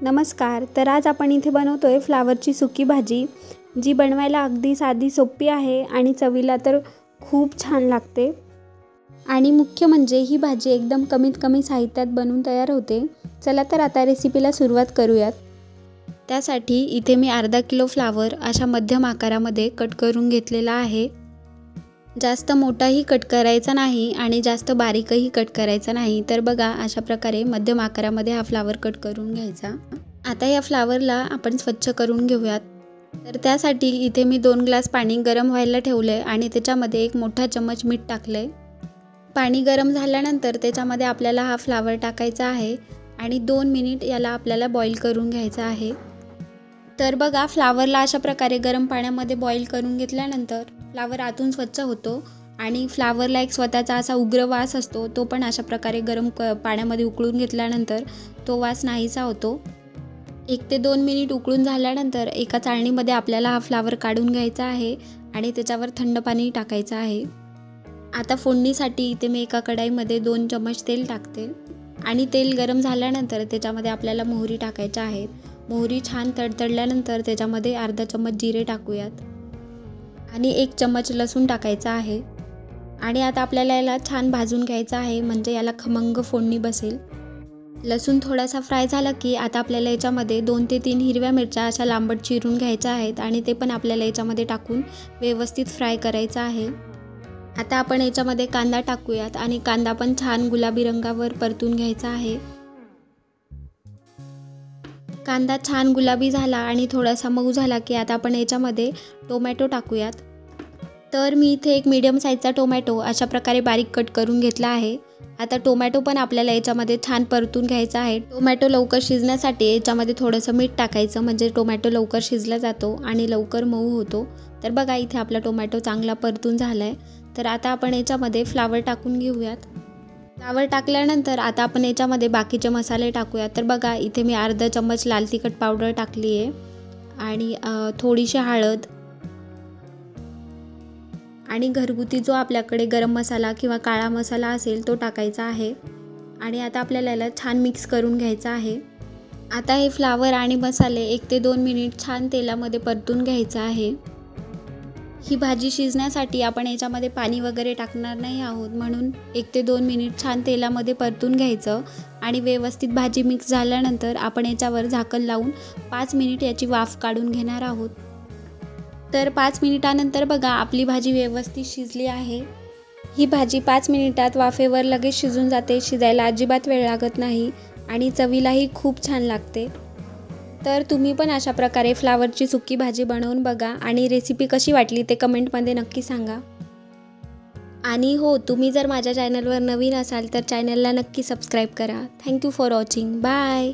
नमस्कार. तर आज आपण इथे बनवतोय फ्लावरची सुकी भाजी, जी बनवायला अगदी साधी सोपी आहे आणि चवीला तर खूप छान लागते। आणि मुख्य म्हणजे ही भाजी एकदम कमीत कमी साहित्यात बनून तयार होते। चला तर आता रेसिपीला सुरुवात करूयात। त्यासाठी इथे मी अर्धा किलो फ्लावर अशा मध्यम आकारामध्ये कट करून घेतलेला आहे। जास्त मोठाही कट करायचा नाही आणि जास्त बारीकही कट करायचा नाही। तर बघा अशा प्रकारे मध्यम आकारामध्ये हा फ्लावर कट करून घ्यायचा। आता या फ्लावरला आपण स्वच्छ करून घेऊयात। तर त्यासाठी इथे मी 2 ग्लास पाणी गरम व्हायला ठेवले आणि त्याच्यामध्ये 1 मोठा चम्मच मीठ टाकले। पाणी गरम झाल्यानंतर त्याच्यामध्ये आपल्याला हा फ्लावर टाकायचा आहे आणि 2 मिनिट याला आपल्याला बॉईल करून घ्यायचा आहे। तर बघा फ्लावरला अशा प्रकारे गरम पाण्यामध्ये बॉईल करून घेतल्यानंतर फ्लावर आतून स्वच्छ होतो आणि फ्लावरला एक स्वतःचा असा उग्र वास असतो, तो पण अशा प्रकारे गरम पाण्यामध्ये उकळून घेतल्यानंतर तो वास नाहीसा होतो। 1 ते 2 मिनिट उकळून झाल्यानंतर एका चाळणीमध्ये आपल्याला हा फ्लावर काढून घ्यायचा आहे आणि त्याच्यावर थंड पाणी टाकायचं आहे। आता फोडणीसाठी इथे मी एका कढईमध्ये 2 चम्मच तेल टाकते आणि तेल गरम झाल्यानंतर त्याच्यामध्ये आपल्याला मोहरी टाकायची आहे। मोहरी छान तडतडल्यानंतर त्याच्यामध्ये अर्धा चम्मच जिरे टाकूयात आणि 1 चम्मच लसूण टाकायचा आहे आणि आता आपल्याला याला छान भाजून घ्यायचं आहे, म्हणजे याला खमंग फोडणी बसेल। लसूण थोडासा फ्राय झाला की आता आपल्याला याच्यामध्ये 2 ते 3 हिरव्या मिरच्या अशा लांबट चिरून घ्यायच्या आहेत आणि ते पण आपल्याला याच्यामध्ये टाकून व्यवस्थित फ्राय करायचं आहे। आता आपण याच्यामध्ये कांदा टाकूयात आणि कांदा पण छान गुलाबी रंगावर परतून घ्यायचा आहे। कांदा छान गुलाबी झाला आणि थोडासा मऊ झाला की आता आपण याच्यामध्ये टोमॅटो टाकूयात। तर मी इथे एक मीडियम साईजचा टोमॅटो अशा प्रकारे बारीक कट करून घेतला आहे। आता टोमॅटो पण आपल्याला याच्यामध्ये छान परतून घ्यायचा आहे। टोमॅटो लवकर शिजण्यासाठी याच्यामध्ये थोडंसं मीठ टाकायचं, म्हणजे टोमॅटो लवकर शिजला जातो आणि लवकर मऊ होतो। तर बघा इथे आपला टोमॅटो चांगला परतून झाला आहे। तर आता आपण याच्यामध्ये फ्लावर टाकून घेऊयात। फ्लावर टाकल्यानंतर आता आपण याच्यामध्ये बाकीचे मसाले टाकूयात। तर बघा इथे मी अर्धा चम्मच लाल तिखट पावडर टाकली आहे आणि थोडीशी हळद आणि घरगुती जो आपल्याकडे गरम मसाला किंवा काळा मसाला असेल तो टाकायचा आहे आणि आता आपल्याला याला छान मिक्स करून घ्यायचं आहे। आता हे फ्लावर आणि मसाले 1 ते 2 मिनिट छान तेलामध्ये परतून घ्यायचं आहे। ही भाजी शिजण्यासाठी आपण याच्यामध्ये पाणी वगैरे टाकणार नाही आहोत, म्हणून 1 ते 2 मिनिट छान तेलामध्ये परतून घ्यायचं आणि व्यवस्थित भाजी मिक्स झाल्यानंतर आपण याच्यावर झाकण लावून 5 मिनिट याची वाफ काढून घेणार आहोत। तर 5 मिनिटानंतर बघा आपली भाजी व्यवस्थित शिजली आहे। ही भाजी 5 मिनिटात वाफेवर लगेच शिजून जाते, शिजायला अजिबात वेळ लागत नाही आणि चवीलाही खूप छान लागते। तर तुम्ही पण अशा प्रकारे फ्लावरची सुकी भाजी बनवून बघा आणि रेसिपी कशी वाटली ते कमेंटमध्ये नक्की सांगा। आणि हो, तुम्ही जर माझ्या चॅनलवर नवीन असाल तर चॅनलला नक्की सबस्क्राईब करा। Thank you for watching. बाय।